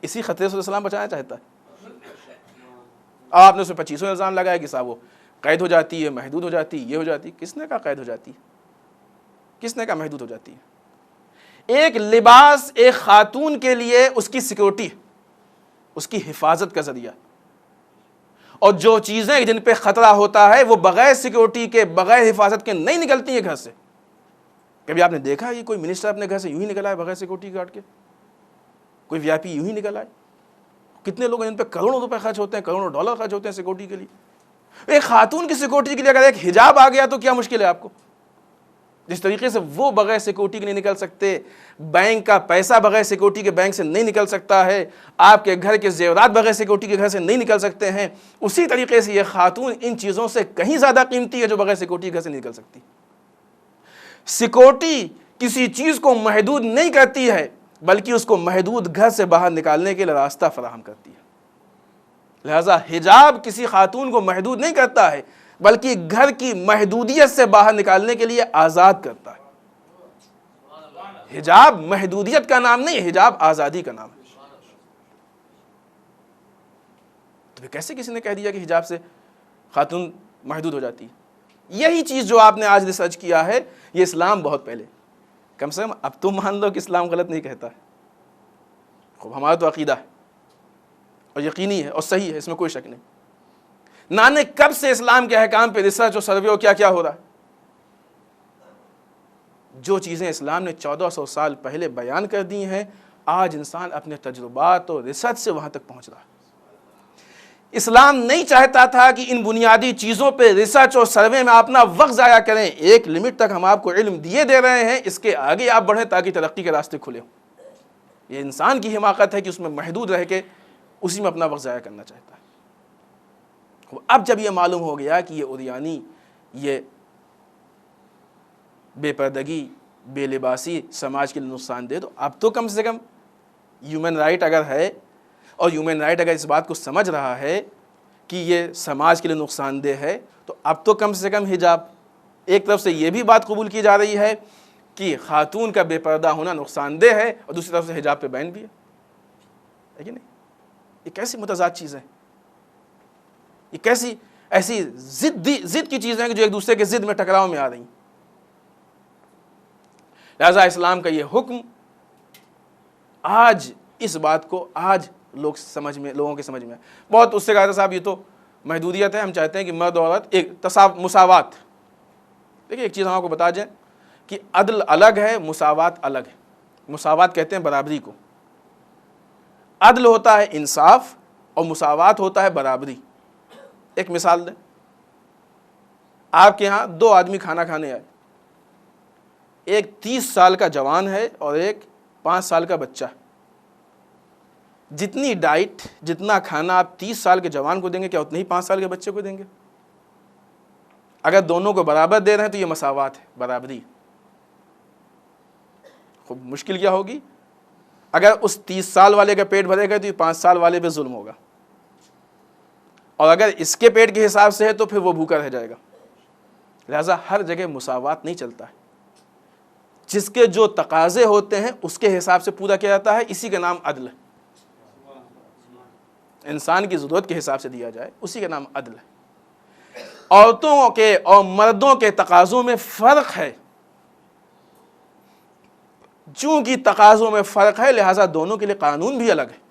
Speaker 2: اسی خطرے سے اسلام بچانا چاہتا ہے۔ آپ نے اس میں 2500 الزام لگایا کہ صاحب وہ قید ہو جاتی ہے، محدود ہو جاتی ہے، یہ ہو جاتی ہے۔ کس نے کہا قید ہو جاتی ہے؟ کس نے کہا محدود ہو جاتی ہے؟ ایک لباس ایک خاتون کے لیے اس کی سیکورٹی، اس کی حفاظت کا ذریعہ، اور جو چیزیں جن پہ خطرہ ہوتا ہے وہ بغیر سیکورٹی کے، بغیر حفاظت کے نہیں نکلتی ہیں گھر سے۔ کبھی آپ نے دیکھا ہے کوئی منسٹر اپنے گھر سے یوں ہی نکلا ہے بغیر سیکورٹی گارڈ کے؟ کوئی وی آئی پی یوں ہی نکلا ہے؟ کتنے لوگ ہیں جن پہ کروڑوں روپے خرچ ہوتے ہیں، کروڑوں ڈالر خرچ ہوتے ہیں سیکورٹی کے لیے۔ ایک خاتون کی سیکورٹی کے لیے اگر ایک حجاب آ گیا تو کیا مشکل ہے آپ کو؟ جس طریقے سے وہ بغیر سیکورٹی کے نہیں نکل سکتے، بینک کا پیسہ بغیر سیکورٹی کے بینک سے نہیں نکل سکتا ہے، آپ کے گھر کے زیورات بغیر سیکورٹی کے گھر سے نہیں نکل سکتے ہیں، اسی طریقے سے یہ خاتون ان چیزوں سے کہیں زیادہ قیمتی ہے جو بغیر سیکورٹی کے گھر سے نہیں نکل سکتی۔ سیکورٹی کسی چیز کو محدود نہیں کرتی ہے بلکہ اس کو محدود گھر سے باہر نکالنے کے لیے راستہ فراہم کرتی ہے۔ لہذا حجاب کسی خاتون کو محدود نہیں کرتا ہے بلکہ گھر کی محدودیت سے باہر نکالنے کے لیے آزاد کرتا ہے۔ حجاب محدودیت کا نام نہیں، حجاب آزادی کا نام ہے۔ تو پھر کیسے کسی نے کہہ دیا کہ حجاب سے خاتون محدود ہو جاتی ہے؟ یہی چیز جو آپ نے آج ریسرچ کیا ہے یہ اسلام بہت پہلے، کم سے کم اب تو مان لو کہ اسلام غلط نہیں کہتا ہے۔ خوب ہمارا تو عقیدہ ہے اور یقینی ہے اور صحیح ہے، اس میں کوئی شک نہیں۔ نانے کب سے اسلام کے احکام پہ ریسرچ اور سروے اور کیا ہو رہا ہے۔ جو چیزیں اسلام نے 1400 سال پہلے بیان کر دی ہیں، آج انسان اپنے تجربات اور ریسرچ سے وہاں تک پہنچ رہا ہے۔ اسلام نہیں چاہتا تھا کہ ان بنیادی چیزوں پہ ریسرچ اور سروے میں اپنا وقت ضائع کریں۔ ایک لمٹ تک ہم آپ کو علم دیے دے رہے ہیں، اس کے آگے آپ بڑھیں تاکہ ترقی کے راستے کھلے ہوں۔ یہ انسان کی حماقت ہے کہ اس میں محدود رہ کے اسی میں اپنا وقت ضائع کرنا چاہتا ہے۔ اب جب یہ معلوم ہو گیا کہ یہ عریانی، یہ بے پردگی، بے لباسی سماج کے لیے نقصان دہ، تو اب تو کم سے کم ہیومن رائٹ اگر ہے اور ہیومن رائٹ اگر اس بات کو سمجھ رہا ہے کہ یہ سماج کے لیے نقصان دہ ہے، تو اب تو کم سے کم حجاب، ایک طرف سے یہ بھی بات قبول کی جا رہی ہے کہ خاتون کا بے پردہ ہونا نقصان دہ ہے، اور دوسری طرف سے حجاب پہ بین بھی ہے کہ نہیں؟ یہ کیسی متضاد چیزیں ہیں؟ یہ کیسی ایسی ضد کی چیزیں ہیں کہ جو ایک دوسرے کے ضد میں ٹکراؤ میں آ رہی ہیں۔ لہذا اسلام کا یہ حکم آج اس بات کو آج لوگوں کے سمجھ میں بہت اس سے کہا تھا صاحب یہ تو محدودیت ہے، ہم چاہتے ہیں کہ مرد اور عورت ایک مساوات۔ دیکھیں ایک چیز ہم آپ کو بتا جائیں کہ عدل الگ ہے، مساوات الگ ہے۔ مساوات کہتے ہیں برابری کو، عدل ہوتا ہے انصاف اور مساوات ہوتا ہے برابری۔ ایک مثال دیں، آپ کے ہاں 2 آدمی کھانا کھانے آئے، ایک 30 سال کا جوان ہے اور ایک 5 سال کا بچہ۔ جتنی ڈائٹ، جتنا کھانا آپ 30 سال کے جوان کو دیں گے کیا اتنے ہی 5 سال کے بچے کو دیں گے؟ اگر دونوں کو برابر دے رہے ہیں تو یہ مساوات ہے، برابری۔ خوب مشکل کیا ہوگی؟ اگر اس 30 سال والے کا پیٹ بھرے گا تو یہ 5 سال والے پہ ظلم ہوگا، اور اگر اس کے پیٹ کے حساب سے ہے تو پھر وہ بھوکا رہ جائے گا۔ لہذا ہر جگہ مساوات نہیں چلتا ہے، جس کے جو تقاضے ہوتے ہیں اس کے حساب سے پورا کیا جاتا ہے، اسی کا نام عدل ہے۔ انسان کی ضرورت کے حساب سے دیا جائے اسی کا نام عدل ہے۔ عورتوں کے اور مردوں کے تقاضوں میں فرق ہے، چونکہ تقاضوں میں فرق ہے لہٰذا دونوں کے لیے قانون بھی الگ ہے،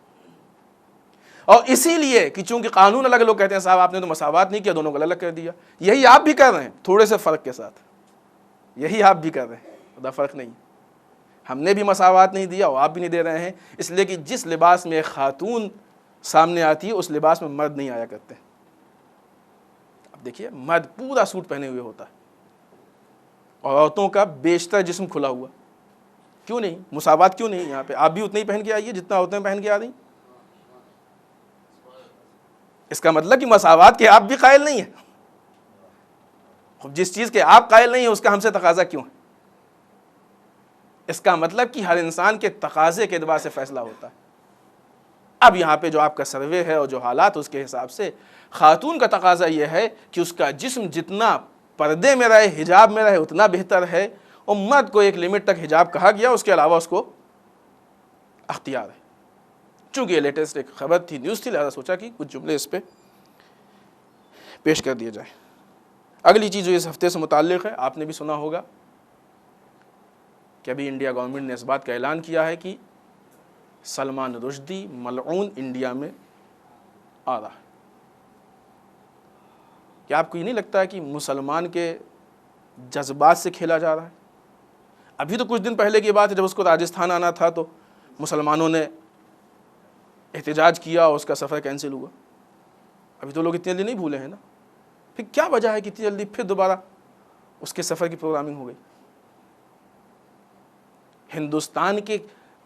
Speaker 2: اور اسی لیے کہ چونکہ قانون الگ، لوگ کہتے ہیں صاحب آپ نے تو مساوات نہیں کیا، دونوں کو الگ کر دیا۔ یہی آپ بھی کر رہے ہیں تھوڑے سے فرق کے ساتھ، یہی آپ بھی کر رہے ہیں، خدا فرق نہیں۔ ہم نے بھی مساوات نہیں دیا اور آپ بھی نہیں دے رہے ہیں، اس لیے کہ جس لباس میں ایک خاتون سامنے آتی ہے اس لباس میں مرد نہیں آیا کرتے۔ اب دیکھیے مرد پورا سوٹ پہنے ہوئے ہوتا ہے، اور عورتوں کا بیشتر جسم کھلا ہوا. کیوں نہیں؟ مساوات کیوں نہیں یہاں پہ؟ آپ بھی اتنا ہی پہن کے آئیے جتنا عورتیں پہن کے آ رہی. اس کا مطلب کہ مساوات کے آپ بھی قائل نہیں ہیں. جس چیز کے آپ قائل نہیں ہیں اس کا ہم سے تقاضا کیوں ہے؟ اس کا مطلب کہ ہر انسان کے تقاضے کے اعتبار سے فیصلہ ہوتا ہے. اب یہاں پہ جو آپ کا سروے ہے اور جو حالات اس کے حساب سے خاتون کا تقاضا یہ ہے کہ اس کا جسم جتنا پردے میں رہے، حجاب میں رہے، اتنا بہتر ہے. اور مرد کو ایک لمٹ تک حجاب کہا گیا، اس کے علاوہ اس کو اختیار ہے. چونکہ یہ لیٹسٹ ایک خبر تھی، نیوز تھی، لہذا سوچا کہ کچھ جملے اس پہ پیش کر دیے جائیں. اگلی چیز جو اس ہفتے سے متعلق ہے، آپ نے بھی سنا ہوگا کہ ابھی انڈیا گورنمنٹ نے اس بات کا اعلان کیا ہے کہ سلمان رشدی ملعون انڈیا میں آ رہا ہے. کیا آپ کو یہ نہیں لگتا ہے کہ مسلمان کے جذبات سے کھیلا جا رہا ہے؟ ابھی تو کچھ دن پہلے کی بات ہے، جب اس کو راجستھان آنا تھا تو مسلمانوں نے احتجاج کیا اور اس کا سفر کینسل ہوا. ابھی تو لوگ اتنی جلدی نہیں بھولے ہیں نا. پھر کیا وجہ ہے کہ اتنی جلدی پھر دوبارہ اس کے سفر کی پروگرامنگ ہو گئی؟ ہندوستان کے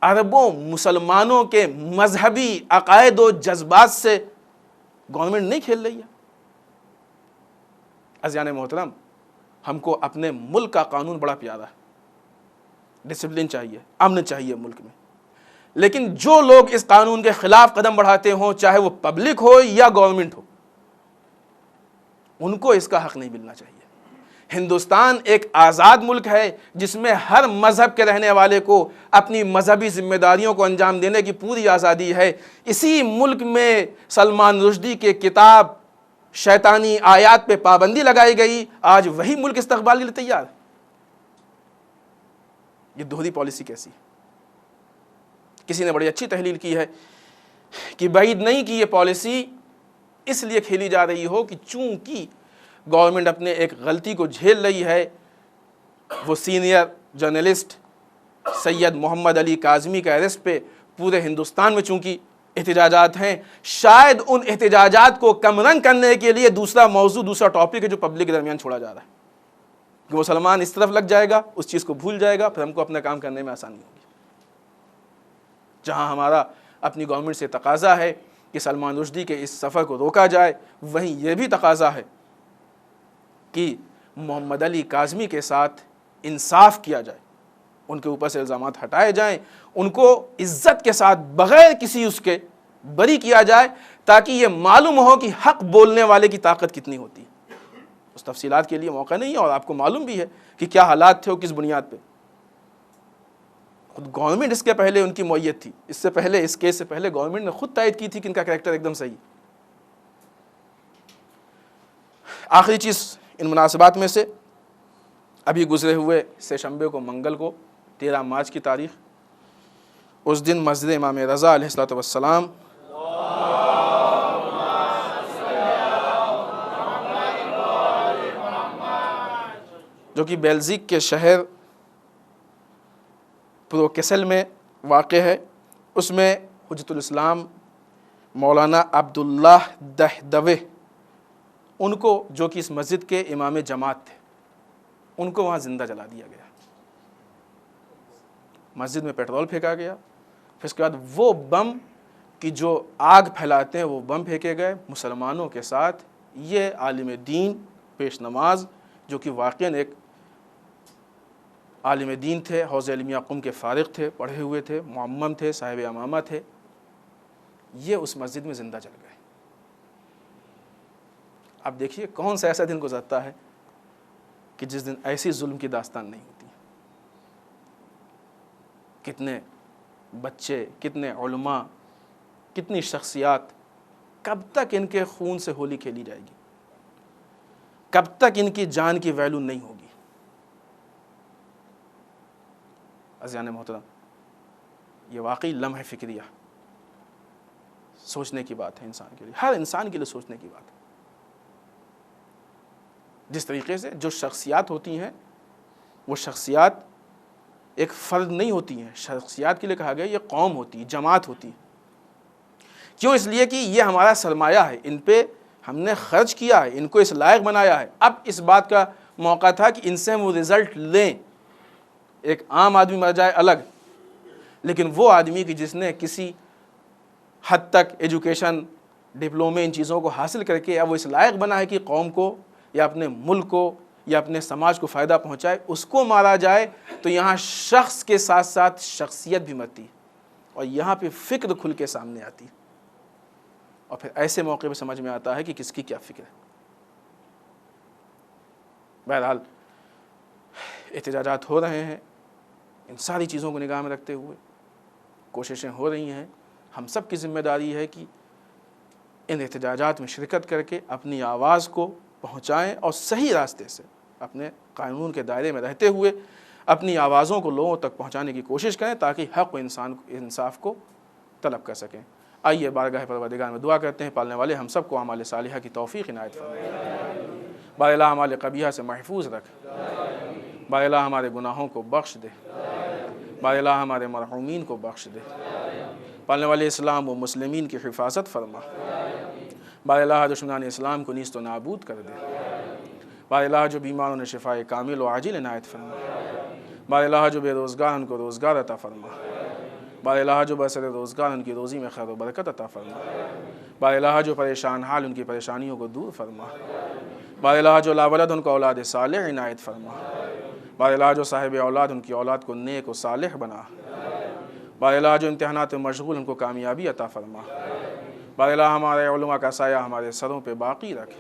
Speaker 2: اربوں مسلمانوں کے مذہبی عقائد و جذبات سے گورنمنٹ نہیں کھیل رہی ہے. عزیزان محترم، ہم کو اپنے ملک کا قانون بڑا پیارا ہے. ڈسپلن چاہیے، امن چاہیے ملک میں. لیکن جو لوگ اس قانون کے خلاف قدم بڑھاتے ہوں، چاہے وہ پبلک ہو یا گورنمنٹ ہو، ان کو اس کا حق نہیں ملنا چاہیے. ہندوستان ایک آزاد ملک ہے جس میں ہر مذہب کے رہنے والے کو اپنی مذہبی ذمہ داریوں کو انجام دینے کی پوری آزادی ہے. اسی ملک میں سلمان رشدی کے کتاب شیطانی آیات پہ پابندی لگائی گئی. آج وہی ملک استقبال کے لیے تیار ہے. یہ دوہری پالیسی کیسی ہے؟ کسی نے بڑی اچھی تحلیل کی ہے کہ بعید نہیں کہ یہ پالیسی اس لیے کھیلی جا رہی ہو کہ چونکہ گورنمنٹ اپنے ایک غلطی کو جھیل رہی ہے. وہ سینئر جرنلسٹ سید محمد علی کاظمی کا اریسٹ پہ پورے ہندوستان میں چونکہ احتجاجات ہیں، شاید ان احتجاجات کو کم رنگ کرنے کے لیے دوسرا موضوع، دوسرا ٹاپک ہے جو پبلک کے درمیان چھوڑا جا رہا ہے کہ مسلمان اس طرف لگ جائے گا، اس چیز کو بھول جائے گا، پھر ہم کو اپنا کام کرنے میں آسانی ہوگی. جہاں ہمارا اپنی گورنمنٹ سے تقاضا ہے کہ سلمان رشدی کے اس سفر کو روکا جائے، وہیں یہ بھی تقاضا ہے کہ محمد علی کاظمی کے ساتھ انصاف کیا جائے، ان کے اوپر سے الزامات ہٹائے جائیں، ان کو عزت کے ساتھ بغیر کسی اس کے بری کیا جائے، تاکہ یہ معلوم ہو کہ حق بولنے والے کی طاقت کتنی ہوتی ہے. اس تفصیلات کے لیے موقع نہیں ہے، اور آپ کو معلوم بھی ہے کہ کیا حالات تھے اور کس بنیاد پہ. خود گورنمنٹ اس کے پہلے ان کی معیت تھی، اس سے پہلے، اس کیس سے پہلے گورنمنٹ نے خود تائید کی تھی کہ ان کا کریکٹر ایک دم صحیح. آخری چیز ان مناسبات میں سے، ابھی گزرے ہوئے سے شنبے کو، منگل کو 13 مارچ کی تاریخ، اس دن مسجد امام رضا علیہ الصلوۃ والسلام جو کہ بیلزیک کے شہر پروکیسل میں واقع ہے، اس میں حجت الاسلام مولانا عبداللہ دہدوے، ان کو جو کہ اس مسجد کے امام جماعت تھے، ان کو وہاں زندہ جلا دیا گیا. مسجد میں پیٹرول پھینکا گیا، پھر اس کے بعد وہ بم کی جو آگ پھیلاتے ہیں وہ بم پھینکے گئے مسلمانوں کے ساتھ. یہ عالم دین پیش نماز جو کہ واقعاً ایک عالم دین تھے، حوض علمیہ قم کے فارغ تھے، پڑھے ہوئے تھے، معمم تھے، صاحب امامہ تھے، یہ اس مسجد میں زندہ جل گئے. اب دیکھیے کون سا ایسا دن گزرتا ہے کہ جس دن ایسی ظلم کی داستان نہیں ہوتی. کتنے بچے، کتنے علماء، کتنی شخصیات، کب تک ان کے خون سے ہولی کھیلی جائے گی؟ کب تک ان کی جان کی ویلو نہیں ہوگی؟ عزیزان محترم، یہ واقعی لمحہ فکریہ سوچنے کی بات ہے انسان کے لیے، ہر انسان کے لیے سوچنے کی بات ہے. جس طریقے سے جو شخصیات ہوتی ہیں، وہ شخصیات ایک فرد نہیں ہوتی ہیں، شخصیات کے لیے کہا گیا یہ قوم ہوتی ہے، جماعت ہوتی ہے. کیوں؟ اس لیے کہ یہ ہمارا سرمایہ ہے، ان پہ ہم نے خرچ کیا ہے، ان کو اس لائق بنایا ہے. اب اس بات کا موقع تھا کہ ان سے وہ رزلٹ لیں. ایک عام آدمی مر جائے الگ، لیکن وہ آدمی کہ جس نے کسی حد تک ایجوکیشن، ڈپلومے، ان چیزوں کو حاصل کر کے اب وہ اس لائق بنا ہے کہ قوم کو یا اپنے ملک کو یا اپنے سماج کو فائدہ پہنچائے، اس کو مارا جائے تو یہاں شخص کے ساتھ ساتھ شخصیت بھی مرتی اور یہاں پہ فکر کھل کے سامنے آتی، اور پھر ایسے موقع پہ سمجھ میں آتا ہے کہ کس کی کیا فکر ہے. بہرحال احتجاجات ہو رہے ہیں، ان ساری چیزوں کو نگاہ میں رکھتے ہوئے کوششیں ہو رہی ہیں. ہم سب کی ذمہ داری ہے کہ ان احتجاجات میں شرکت کر کے اپنی آواز کو پہنچائیں اور صحیح راستے سے اپنے قانون کے دائرے میں رہتے ہوئے اپنی آوازوں کو لوگوں تک پہنچانے کی کوشش کریں تاکہ حق و انصاف کو طلب کر سکیں. آئیے بارگاہ پروردگار میں دعا کرتے ہیں، پالنے والے ہم سب کو اعمال صالحہ کی توفیق عنایت فرمائے. بار الہ اعمال قبیحہ سے محفوظ رکھ. بار الہ ہمارے گناہوں کو بخش دے. بار الہ ہمارے مرحومین کو بخش دے. پالنے والے اسلام و مسلمین کی حفاظت فرما. بار الہ دشمنان اسلام کو نیست و نابود کر دے. بار الہ جو بیماروں نے شفائے کامل و عاجل عنایت فرما. بار الہ جو بے روزگار ان کو روزگار عطا فرما. بار الہ جو برسر روزگار ان کی روزی میں خیر و برکت عطا فرما. بار الہ جو پریشان حال ان کی پریشانیوں کو دور فرما. بار الہ جو لاولد ان کو اولاد صالح عنایت فرما. بار الہ جو صاحب اولاد ان کی اولاد کو نیک و صالح بنا. بار الہ جو امتحانات میں مشغول ان کو کامیابی عطا فرما. بار الہ ہمارے علماء کا سایہ ہمارے سروں پہ باقی رکھ.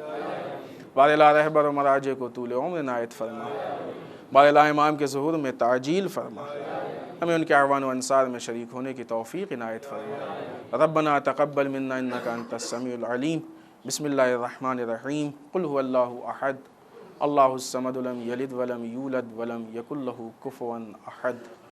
Speaker 2: بار الہ رہبر و مراجع کو طول عمر عنایت فرما. بار الہ امام کے ظہور میں تعجیل فرما. ہمیں ان کے اعوان و انصار میں شریک ہونے کی توفیق عنایت فرما. ربنا تقبل منا انک انت السمیع العلیم. بسم اللہ الرحمن الرحیم. قل هو اللہ احد اللہ الصمد لم یلد ولم یولد ولم یکن له کفوا احد.